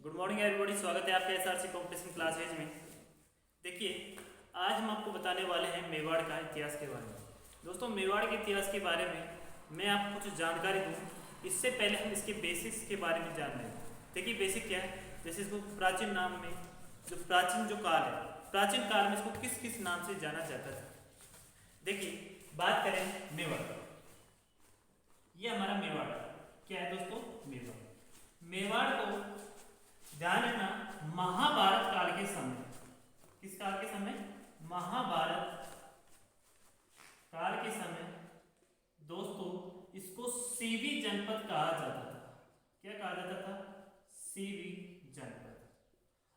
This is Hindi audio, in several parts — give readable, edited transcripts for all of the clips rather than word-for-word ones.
गुड मॉर्निंग एवरीबॉडी, स्वागत है आपके एसआरसी कॉम्पिटिशन क्लासेज में। देखिए, आज हम आपको बताने वाले हैं मेवाड़ का इतिहास के बारे में। दोस्तों, मेवाड़ के इतिहास के बारे में मैं आपको कुछ जानकारी दूँ, इससे पहले हम इसके बेसिक्स के बारे में जान लें। देखिए, बेसिक क्या है, जैसे इसको प्राचीन नाम में प्राचीन काल है, प्राचीन काल में इसको किस किस नाम से जाना जाता था। देखिए, बात करें मेवाड़, ये हमारा मेवाड़ क्या है दोस्तों, मेवाड़ को ध्यान रखना, महाभारत काल के समय, किस काल के समय, महाभारत काल के समय दोस्तों इसको सीवी जनपद कहा जाता था। क्या कहा जाता था? सीवी जनपद।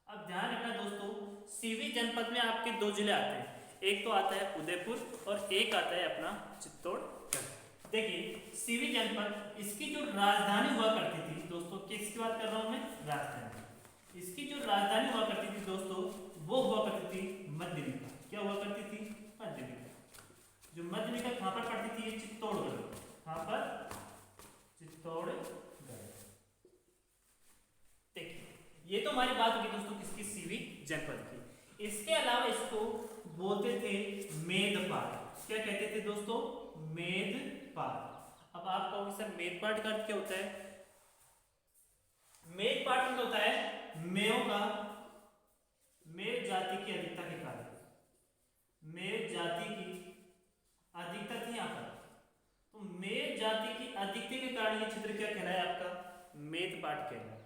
अब ध्यान रखना दोस्तों, सीवी जनपद में आपके दो जिले आते हैं, एक तो आता है उदयपुर और एक आता है अपना चित्तौड़गढ़। देखिए, सीवी जनपद, इसकी जो राजधानी हुआ करती थी दोस्तों, किसकी बात कर रहा हूं मैं, राजधानी। इसकी जो राजधानी हुआ करती थी दोस्तों, वो हुआ करती थी मध्यमिका। क्या हुआ करती थी? मध्यमिका। जो मध्यमिका कहां पर पड़ती थी? ये चित्तौड़गढ़। कहां पर? चित्तौड़गढ़। देखिए, ये तो हमारी बात होगी दोस्तों किसकी, सीवी जनपद की। इसके अलावा इसको बोलते थे मेदपाट। क्या कहते थे दोस्तों? मेदपाट। अब आप कहोगे सर मेदपाट का अर्थ क्या होता है? मेदपाट मतलब होता है मेयों का, मेद जाति की अधिकता के कारण, मेद जाति की अधिकता थी यहां पर, तो मेद जाति की अधिकता के कारण ये क्षेत्र क्या कहलाया आपका? मेदपाट कहलाया।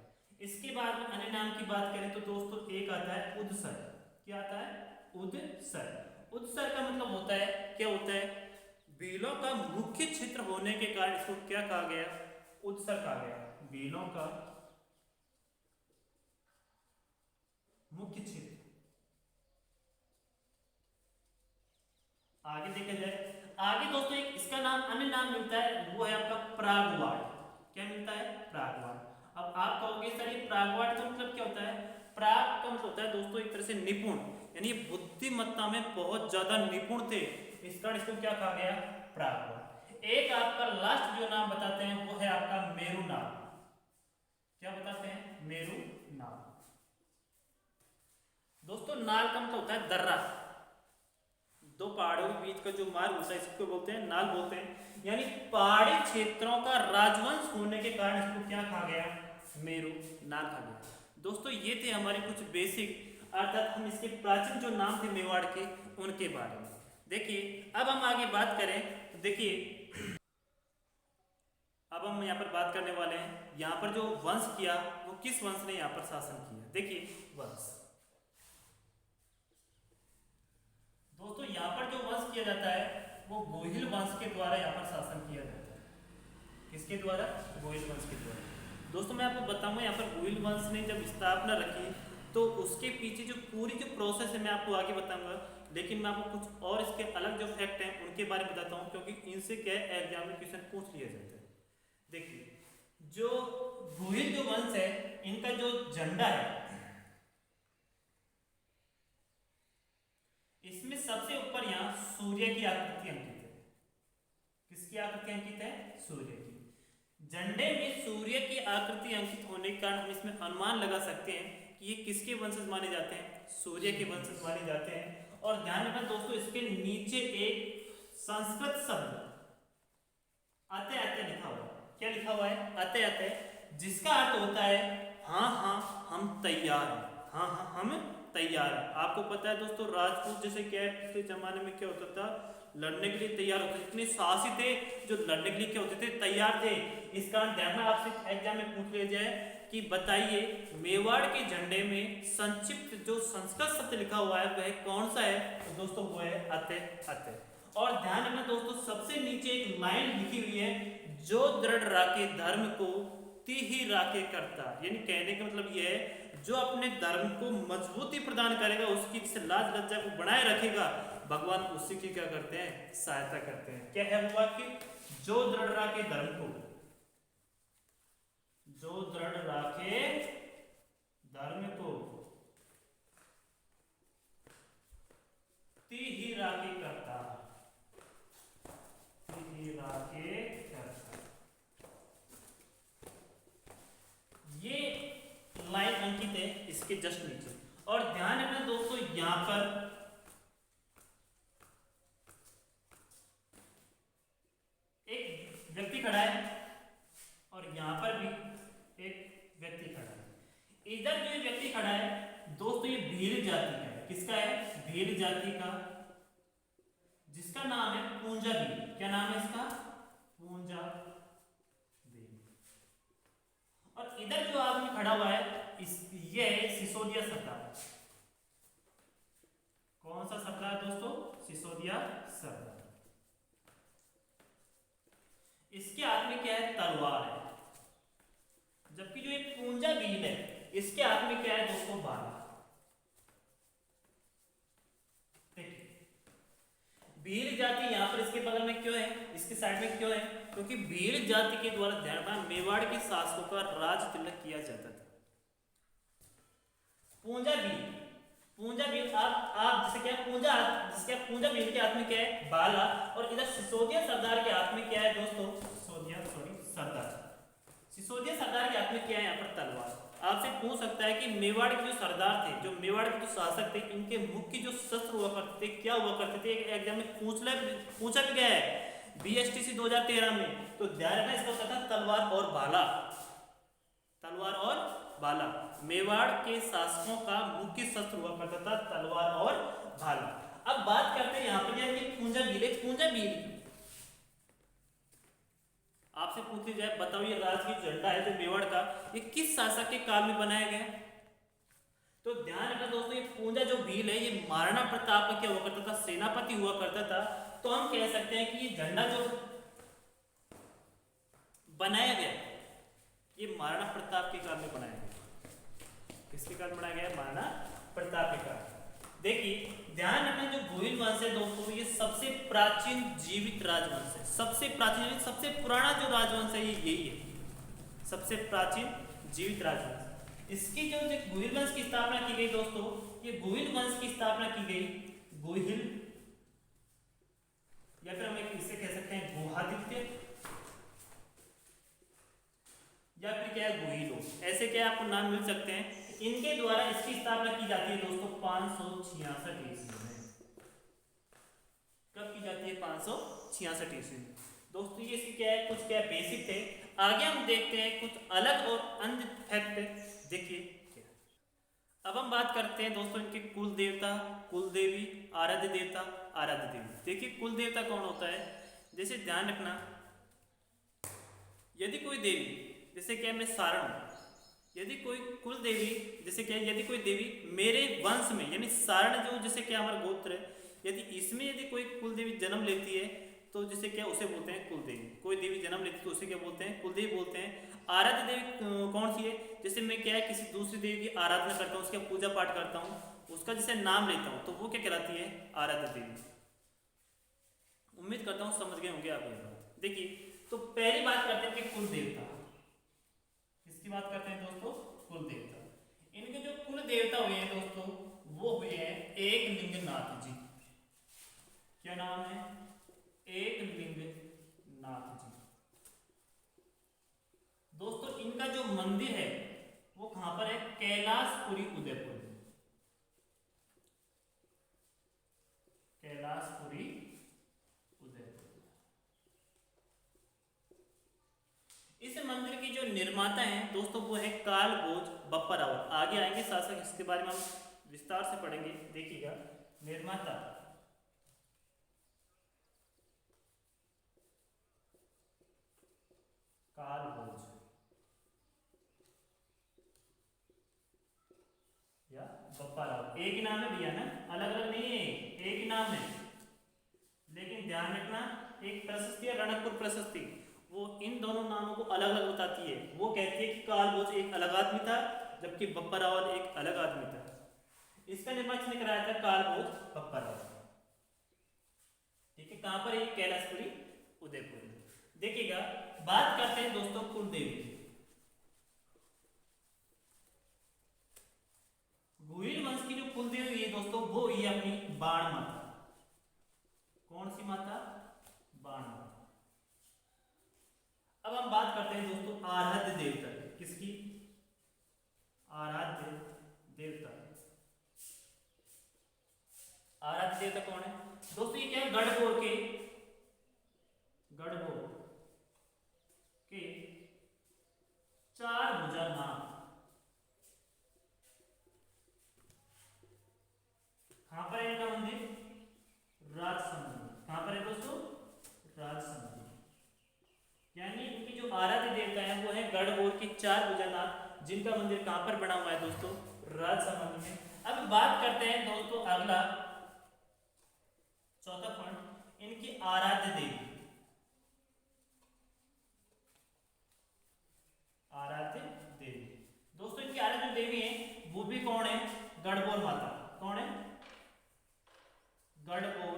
इसके बाद में अन्य नाम की बात करें तो दोस्तों एक आता है उदसर। क्या आता है? उदसर। उदसर का मतलब होता है, क्या होता है? भीलों का मुख्य क्षेत्र होने के कारण इसको क्या कहा गया? उदसर कहा गया। भीलों का मुख्य क्षेत्र। आगे देखा जाए, आगे दोस्तों एक इसका नाम, अन्य नाम मिलता है, वो है आपका प्रागवाड़। क्या मिलता है? प्रागवाड़। अब आप कहोगे सर ये प्रागवाड़ का मतलब क्या होता है? प्राग का मतलब होता है दोस्तों एक तरह से निपुण, यानी बुद्धिमत्ता में बहुत ज्यादा निपुण थे, इस कारण इसको क्या कहा गया? प्रागवाड़। एक आपका लास्ट जो नाम बताते हैं वो है आपका मेरू नाम। क्या बताते हैं? मेरू नाम। दोस्तों नाल का मतलब होता है दर्रा, दो पहाड़ों के बीच का जो मार्ग होता है इसको बोलते हैं नाल बोलते हैं, यानी पहाड़ी क्षेत्रों का राजवंश होने के कारण इसको क्या कहा गया? मेरू नाल कहा गया। दोस्तों ये थे हमारे कुछ बेसिक, अर्थात हम इसके प्राचीन जो नाम थे मेवाड़ के, उनके बारे में। देखिए, अब हम आगे बात करें तो देखिए, अब हम यहाँ पर बात करने वाले हैं, यहाँ पर जो वंश किया वो किस वंश ने यहाँ पर शासन किया। देखिए वंश, दोस्तों यहाँ पर जो वंश किया जाता है वो गोहिल वंश के द्वारा यहाँ पर शासन किया जाता है। किसके द्वारा? गोहिल वंश के द्वारा। दोस्तों मैं आपको बताऊंगा, यहाँ पर गोहिल वंश ने जब स्थापना रखी तो उसके पीछे जो पूरी जो प्रोसेस है मैं आपको आगे बताऊंगा, लेकिन मैं आपको कुछ और इसके अलग जो फैक्ट हैं उनके बारे में बताता हूँ, क्योंकि इनसे क्या है एग्जाम में क्वेश्चन पूछ लिया जाता है। देखिए, जो गोहिल जो वंश है, इनका जो झंडा है, इसमें सबसे ऊपर यहाँ सूर्य की आकृति अंकित है। किसकी आकृति अंकित है? सूर्य की। झंडे में सूर्य की आकृति अंकित होने के कारण हम इसमें अनुमान लगा सकते हैं कि ये किसके वंशज माने जाते हैं? सूर्य के वंशज माने जाते हैं। और ध्यान रखना दोस्तों, इसके नीचे एक संस्कृत शब्द अते अते लिखा हुआ है। क्या लिखा हुआ है? अते अते, जिसका अर्थ होता है हाँ हाँ हम तैयार हैं, हाँ हाँ हम तैयार है। आपको पता है दोस्तों, राजपूत जैसे क्या है, पिछले जमाने में क्या होता था, लड़ने के लिए तैयार होते थे, इतने साहसी थे जो लड़ने के लिए क्या होते थे, तैयार थे। इस कारण ध्यान में आपसे एग्जाम में पूछ लिया जाए कि बताइए मेवाड़ के झंडे में संक्षिप्त जो संस्कृत शब्द लिखा हुआ है वह कौन सा है? तो दोस्तों वो है अते अते। और ध्यान रखना दोस्तों, सबसे नीचे एक लाइन लिखी हुई है, जो दृढ़ राखे धर्म को ती ही राखे करता, यानी कहने का मतलब यह है जो अपने धर्म को मजबूती प्रदान करेगा, उसकी लाज लज्जा को बनाए रखेगा, भगवान उसी की क्या करते हैं? सहायता करते हैं। क्या है वो वाक्य? जो दृढ़ राखे धर्म को, जो दृढ़ राखे धर्म को ती ही राखे करता, ती ही राखे करता। ये लाइन अंकित मिलते हैं इसके जस्ट नीचे। और ध्यान रखना दोस्तों, यहाँ पर एक व्यक्ति खड़ा है और यहाँ पर भी एक व्यक्ति खड़ा है। इधर जो व्यक्ति खड़ा है दोस्तों ये भील जाति का है। किसका है? भील जाति का, जिसका नाम है पूंजा भील। क्या नाम है इसका? पूंजा भील। और इधर जो आदमी खड़ा हुआ है ये है सिसोदिया सरदार। कौन सा सरदार दोस्तों? सिसोदिया सरदार। इसके हाथ में क्या है? तलवार है। जबकि जो एक पूंजा भील है इसके हाथ में क्या है दोस्तों? भाला। भील जाति यहाँ पर इसके बगल में क्यों है, इसके साइड में क्यों है? क्योंकि भील जाति के द्वारा ध्यान मेवाड़ के शासकों का राज तिलक किया जाता था। पूंजा भील, पूंजा भील आप जैसे क्या पूंजा, जिसके पूंजा भील के हाथ में क्या है? भाला। और इधर सिसोदिया सरदार के हाथ में क्या है दोस्तों? सिसोदिया सरदार के हाथ में क्या है? यहाँ पर तलवार। आपसे पूछ सकता है कि मेवाड़ के जो सरदार थे, जो मेवाड़ के जो शासक थे, इनके मुख्य जो शस्त्र हुआ करते थे क्या हुआ करते थे? एग्जाम में पूछा भी गया है BSTC 2013 में। तो ध्यान रखना इसका उत्तर था तलवार और भाला। तलवार और भाला। मेवाड़ के शासकों का मुख्य शस्त्र हुआ करता था तलवार और भाला। अब बात करते हैं यहाँ पर यार ये पूंजा भील है। पूंजा भील आपसे पूछ ली जाए, बताओ ये राजकीय झंडा है जो मेवाड़ का, ये किस शासक के काल में बनाया गया? तो ध्यान रखना दोस्तों, ये पूंजा जो भील है ये महाराणा प्रताप का क्या हुआ करता था? सेनापति हुआ करता था। तो हम कह सकते हैं कि ये झंडा जो बनाया गया ये महाराणा प्रताप के काल में बनाया गया। किसके काल में बनाया गया? महाराणा प्रताप के काल। देखिए ध्यान रखना, जो गोहिल वंश है दोस्तों ये सबसे प्राचीन जीवित राजवंश है। सबसे प्राचीन, सबसे पुराना जो राजवंश है ये यही है, सबसे प्राचीन जीवित राजवंश। इसकी जो गोहिल वंश की स्थापना की गई दोस्तों, ये गोहिल वंश की स्थापना की गई गोहिल, या फिर हम इसे कह सकते हैं गुहादित्य, या फिर क्या है गोहिलो, ऐसे क्या आपको नाम मिल सकते हैं। इनके द्वारा इसकी स्थापना की जाती है दोस्तों 566 ईस्वी में। कब की जाती है? 566 ईस्वी में। दोस्तों ये इसकी क्या है, कुछ क्या बेसिक थे। आगे हम देखते हैं कुछ अलग और अन्य फैक्ट। देखिए अब हम बात करते हैं दोस्तों इनके कुल देवता, कुल देवी, आराध्य देवता, आराध्य देवी। देखिए कुल देवता कौन होता है? जैसे ध्यान रखना, यदि कोई देवी, जैसे क्या मैं सारण हूं, यदि कोई कुल देवी, जैसे क्या यदि कोई देवी मेरे वंश में, यानी सारण जो जैसे क्या हमारा गोत्र है, यदि इसमें यदि कोई कुल देवी जन्म लेती है तो जैसे क्या उसे बोलते हैं कुल देवी। कोई देवी जन्म लेती है तो उसे क्या बोलते हैं? कुल देवी बोलते हैं। आराध्य देवी कौन सी है? जैसे मैं क्या है किसी दूसरी देवी की आराधना करता हूँ, उसका पूजा पाठ करता हूँ, उसका जैसे नाम लेता हूँ तो वो क्या कहलाती है? आराध्य देवी। उम्मीद करता हूँ समझ गए होंगे आप ये बात। देखिए तो पहली बात करते हैं कि कुल देवता, किसकी बात करते हैं दोस्तों? कुल देवता। इनके जो कुल देवता हुए हैं दोस्तों वो हुए हैं एकलिंगनाथ जी। क्या नाम है? एकलिंगनाथ जी। दोस्तों इनका जो मंदिर है वो कहां पर है? कैलाशपुरी उदयपुर। कैलाशपुरी उदयपुर। इस मंदिर की जो निर्माता हैं दोस्तों वो है कालभोज बप्पा रावल। आगे आएंगे शासक, इसके बारे में हम विस्तार से पढ़ेंगे, देखिएगा। निर्माता कालभोज या बप्पा रावल, एक ही नाम है भैया ना, अलग अलग नहीं है, एक ही नाम है। लेकिन ध्यान रखना एक प्रशस्ति है रणकपुर प्रशस्ति, वो इन दोनों नामों को अलग अलग बताती है। वो कहती है कि कालभोज एक अलग आदमी था जबकि बप्पा रावल एक अलग आदमी था। इसका निर्माण किसने कराया था? कालभोज बप्पा रावल। ठीक है, कहां पर है? कैलाशपुरी उदयपुर। देखिएगा बात करते हैं दोस्तों कुलदेवी की। गोहिल वंश की जो कुलदेवी है दोस्तों वो ये अपनी बाण माता। कौन सी माता? बाण माता। अब हम बात करते हैं दोस्तों आराध्य देवता की। किसकी? आराध्य देवता कौन है दोस्तों? ये क्या है? गढ़बोर के चार भुजा नाग। कहां पर है इनका मंदिर? राजसमंद। कहां पर है दोस्तों? राजसमंद। यानी इनकी जो आराध्य देवता है वो है गढ़बोर के चार भुजा नाग, जिनका मंदिर कहां पर बना हुआ है दोस्तों? राजसमंद में। अब बात करते हैं दोस्तों अगला चौथा पॉइंट, इनकी आराध्य देवी। आराध्य देवी दोस्तों, इनकी आराध्य देवी है वो भी कौन है? गढ़बोर माता। कौन है? गढ़बोर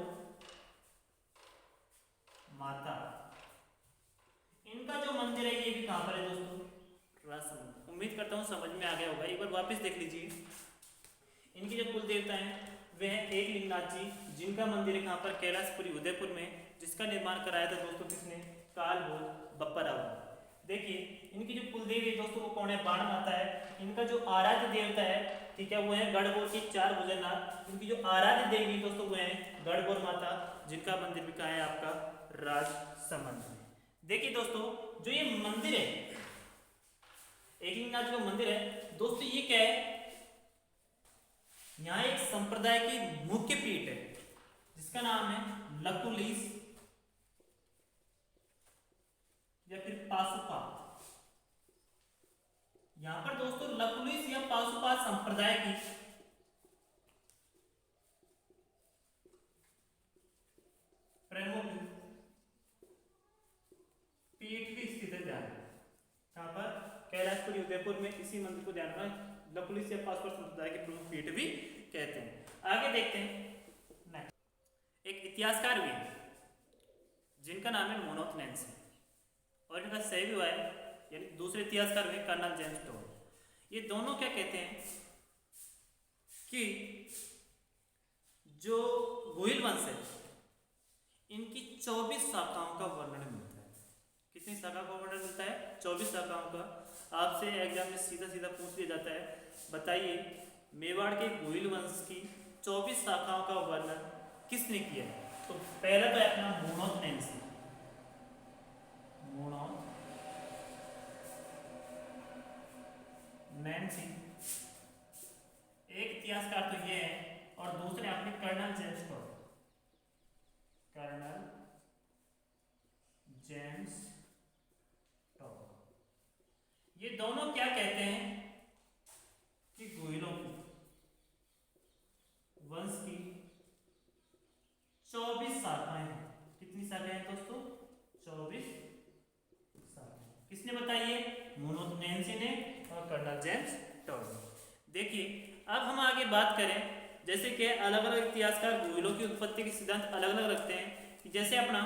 माता। इनका जो मंदिर है ये भी कहां पर है दोस्तों? राजसमंद। उम्मीद करता हूं समझ में आ गया होगा, एक बार वापस देख लीजिए। इनके जो कुल देवता हैं वे हैं एक लिंगनाथ जी, जिनका मंदिर है कहां पर? कैलाशपुरी उदयपुर में, जिसका निर्माण कराया था दोस्तों किसने? कालभोज बप्पा राव। देखिए इनकी जो कुलदेवी है दोस्तों वो कौन है? बाण माता है। इनका जो आराध्य देवता है, ठीक है, वो है गढ़बोर की चार भुजनाथ। इनकी जो आराध्य देवी दोस्तों वो है गढ़बोर माता, जिनका मंदिर भी कहाँ है आपका? राजसमंद में। देखिए दोस्तों जो ये मंदिर है एकलिंगनाथ जो मंदिर है दोस्तों, ये क्या है? यहाँ एक संप्रदाय की मुख्य पीठ है जिसका नाम है लकुलिश या फिर पाशुपा। यहां पर दोस्तों लकुलिश या पाशुपा संप्रदाय की प्रमुख पीठ भी स्थित है। ध्यान कहां पर? कैलाशपुरी उदयपुर में। इसी मंदिर को ध्यान में लकुलिश या पाशुपा संप्रदाय के प्रमुख पीठ भी कहते हैं। आगे देखते हैं एक इतिहासकार भी है जिनका नाम है मोनोथ नैन्सी, और इनका सही हुआ है यानी दूसरे इतिहासकार हुए कर्नल जेम्स टोड। ये दोनों क्या कहते हैं कि जो गोहिल वंश है इनकी 24 शाखाओं का वर्णन मिलता है। कितनी शाखाओं का वर्णन मिलता है? 24 शाखाओं का। आपसे एग्जाम में सीधा सीधा पूछ लिया जाता है, बताइए मेवाड़ के गोहिल वंश की 24 शाखाओं का वर्णन किसने किया है? तो पहला तो है अपना मोनोथ नैन्सी। मोनोथ नैन्सी एक इतिहासकार तो ये है, और दूसरे अपने colonel James Tod. Colonel James Tod ये दोनों क्या कहते हैं कि गोहिलों की वंश की 24 शाखाएं हैं। कितनी शाखाएं हैं दोस्तों? 24 शाखाएं। किसने बताई है? मोनोथ नैन्सी ने और कर्नल जेम्स टोड ने। देखिए अब हम आगे बात करें, जैसे कि अलग अलग इतिहासकार गोहिलों की उत्पत्ति के सिद्धांत अलग अलग रखते हैं, कि जैसे अपना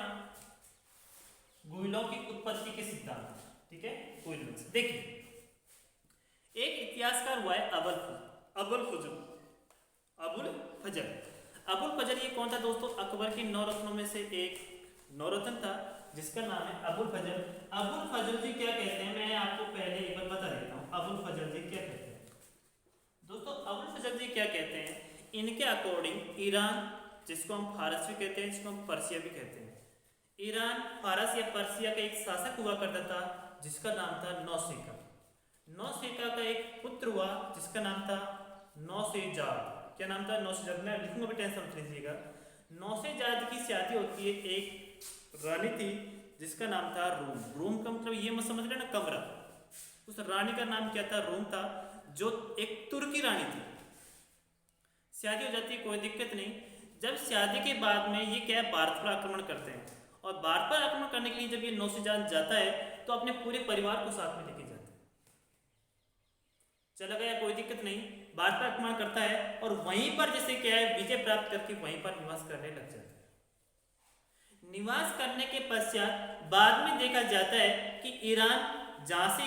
गोहिलों की उत्पत्ति के सिद्धांत, ठीक है, गोहिल वंश। देखिए एक इतिहासकार हुआ है अबुल फजल। ये कौन था दोस्तों? अकबर के 9 रत्नों में से एक नौरत्न था जिसका नाम है अबुल फजल जी क्या कहते हैं, मैं आपको पहले एक बार बता देता हूँ अबुल फजल जी क्या कहते हैं। दोस्तों अबुल फजल जी क्या कहते हैं, इनके अकॉर्डिंग ईरान, जिसको हम फारस भी कहते हैं, जिसको हम पर्सिया भी कहते हैं, ईरान, फारस या पर्सिया का एक शासक हुआ करता था जिसका नाम था नौसेका का एक पुत्र हुआ जिसका नाम था नौसेजाद। क्या नाम था? नौसेजाद। मैं लिखूंगा भी, टेंशन मत लीजिएगा। नौसेजाद की शादी होती है एक रानी थी जिसका नाम था रूम का मतलब ये मत समझ लेना कमरा। उस रानी का नाम क्या था? रूम था, जो एक तुर्की रानी थी। शादी हो जाती है, कोई दिक्कत नहीं। जब शादी के बाद में ये क्या है, भारत पर आक्रमण करते हैं, और भारत पर आक्रमण करने के लिए जब ये नौसेजाद जाता है तो अपने पूरे परिवार को साथ में लेके जाता है। चला गया, कोई दिक्कत नहीं, भारत पर आक्रमण करता है और वहीं पर जैसे क्या है विजय प्राप्त करके वहीं पर निवास करने लग जाता है। निवास करने के पश्चात बाद में देखा जाता है कि ईरान जहां से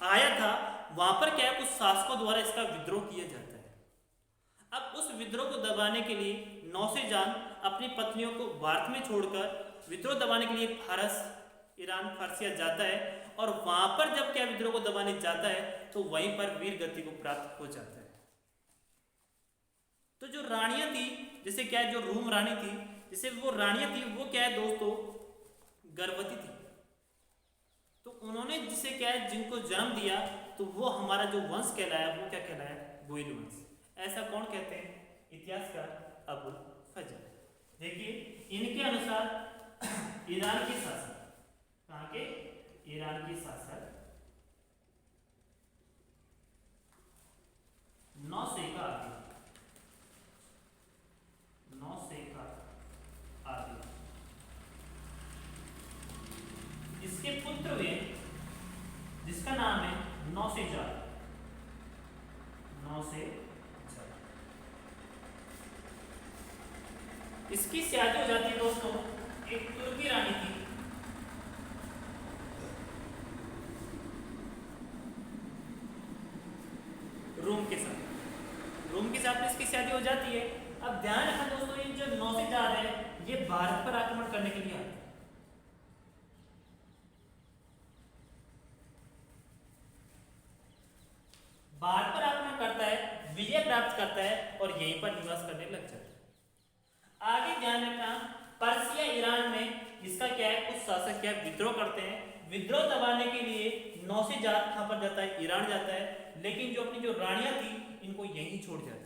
आया था वहां पर क्या है कुछ शासकों द्वारा इसका विद्रोह किया जाता है। अब उस विद्रोह को दबाने के लिए नौसेजाद अपनी पत्नियों को भारत में छोड़कर विद्रोह दबाने के लिए फारस, ईरान, फारसिया जाता है, और वहां पर जब क्या विद्रोह को दबाने जाता है तो वहीं पर वीर गति को प्राप्त हो जाता है। तो तो जो रानियां थी, जैसे क्या है, जो रूम रानी थी, जैसे वो रानियां थी, वो क्या है दोस्तों, गर्भवती थी। तो उन्होंने जिसे क्या है, जिनको जन्म दिया, तो वो हमारा जो वंश कहलाया, वो क्या कहलाया, गोइल वंश। ऐसा कौन कहते हैं, इतिहासकार अबुल फजल। देखिए इनके अनुसार ईरान के शासक, कहाँ के, ईरान के शासक नौसेका आदि इसके पुत्र हुए, जिसका नाम है नौसेजार। इसकी शादी हो जाती है दोस्तों एक तुर्की रानी थी, रोम के साथ में इसकी शादी हो जाती है। अब ध्यान रखना दोस्तों, ये जो नौसेजार है, ये भारत पर आक्रमण करने के लिए आते हैं। भारत पर आक्रमण करता है, विजय प्राप्त करता है और यहीं पर निवास करने लग जाता है। आगे ध्यान रखना, पर्सिया ईरान में इसका क्या है, कुछ शासक क्या विद्रोह करते हैं। विद्रोह दबाने के लिए नौसेजार कहां पर जाता है, ईरान जाता है, लेकिन जो अपनी जो रानियां थी, इनको यहीं छोड़ जाता है।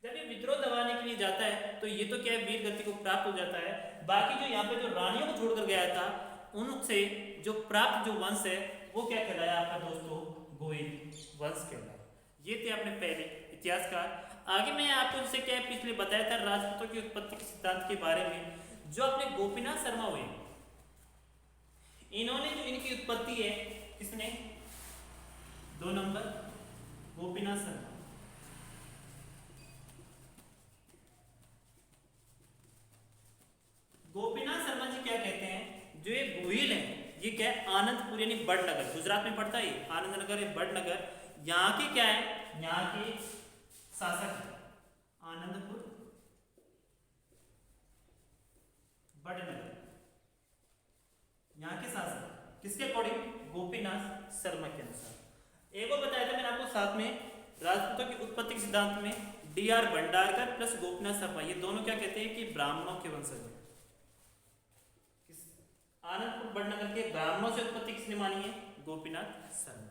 जब ये विद्रोह दबाने के लिए जाता है, तो ये तो क्या है, वीर गति को प्राप्त हो जाता है। बाकी जो यहाँ पे जो रानियों को छोड़कर गया था, उनसे जो प्राप्त जो वंश है, वो क्या कहलाया आपका दोस्तों, गोइल वंश कहलाया। ये थे अपने पहले इतिहासकार। आगे मैं आपको जैसे क्या पिछले बताया था राजपूतों की उत्पत्ति के सिद्धांत के बारे में, जो अपने गोपीनाथ शर्मा हुए, इन्होंने जो इनकी उत्पत्ति है, किसने, 2 नंबर गोपीनाथ शर्मा। गोपीनाथ शर्मा जी क्या कहते हैं, जो ये गोहिल है, ये क्या है, आनंदपुर यानी बड़नगर, गुजरात में पड़ता है, आनंदनगर या बड़नगर, यहाँ के क्या है, यहाँ के शासक है, आनंदपुर बड़नगर, यहाँ के शासक किसके अकॉर्डिंग, गोपीनाथ शर्मा के अनुसार। एक और बताया था मैंने आपको साथ में, राजपूतों की उत्पत्ति के सिद्धांत में D.R. भंडारकर प्लस गोपीनाथ शर्मा, ये दोनों क्या कहते हैं कि ब्राह्मणों के वंशज हैं। आनंदपुर बड़नगर के ब्राह्मणों से उत्पत्ति किसने मानी है, गोपीनाथ शर्मा।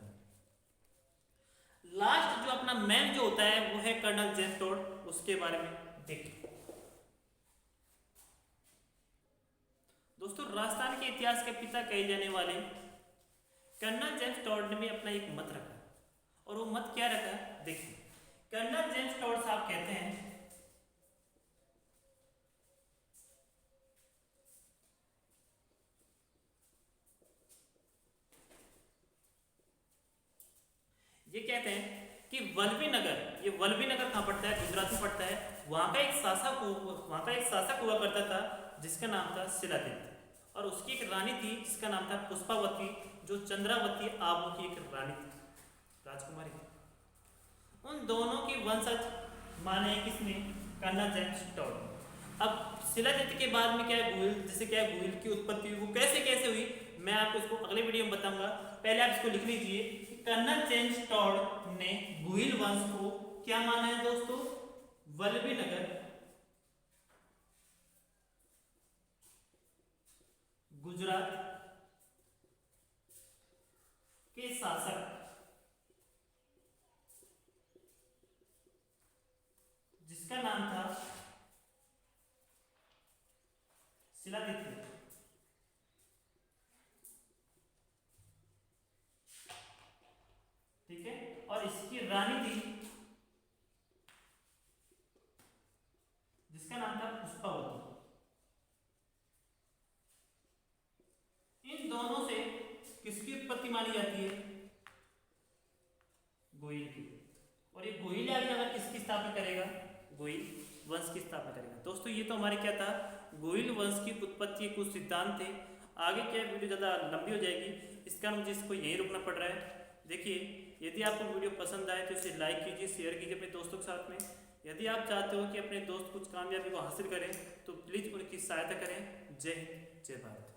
लास्ट जो अपना मैन जो होता है, वो है कर्नल जेम्स टोड, उसके बारे में देखिए दोस्तों। राजस्थान के इतिहास के पिता कहे जाने वाले कर्नल जेम्स टोड ने भी अपना एक मत रखा, और वो मत क्या रखा, देखिए कर्नल जेम्स टोड साहब कहते हैं, ये कहते हैं कि वल्लभी नगर, ये वल्लभी नगर कहाँ पड़ता है, गुजरात में पड़ता है, वहाँ का एक शासक हुआ करता था, जिसका नाम था शिलादित्य, और उसकी एक रानी थी जिसका नाम था पुष्पावती, जो चंद्रावती आबू की एक रानी थी, राजकुमारी थी। उन दोनों की वंशज माने किसने, कर्नल जेम्स टोड। अब शिलादित्य के बाद में क्या है, गोहिल, जैसे क्या है, गोहिल की उत्पत्ति हुई, वो कैसे हुई, मैं आपको इसको अगले वीडियो में बताऊंगा। पहले आप इसको लिख लीजिए, कर्नल जेम्स टोड ने गोहिल वंश को क्या माना है दोस्तों, वल्लभी नगर, गुजरात के शासक, जिसका नाम था शिलादित्य। ठीक है, और इसकी रानी थी जिसका नाम था पुष्पावती। इन दोनों से किसकी उत्पत्ति मानी जाती है, गोहिल की। और ये गोहिल आगे अगर किसकी स्थापना करेगा, गोहिल वंश की स्थापना करेगा। दोस्तों ये तो हमारे क्या था, गोहिल वंश की उत्पत्ति के कुछ सिद्धांत थे। आगे क्या वीडियो ज़्यादा लंबी हो जाएगी, इस कारण मुझे इसको यहीं रुकना पड़ रहा है। देखिए यदि आपको वीडियो पसंद आए तो इसे लाइक कीजिए, शेयर कीजिए अपने दोस्तों के साथ में। यदि आप चाहते हो कि अपने दोस्त कुछ कामयाबी को हासिल करें तो प्लीज़ उनकी सहायता करें। जय हिंद, जय भारत।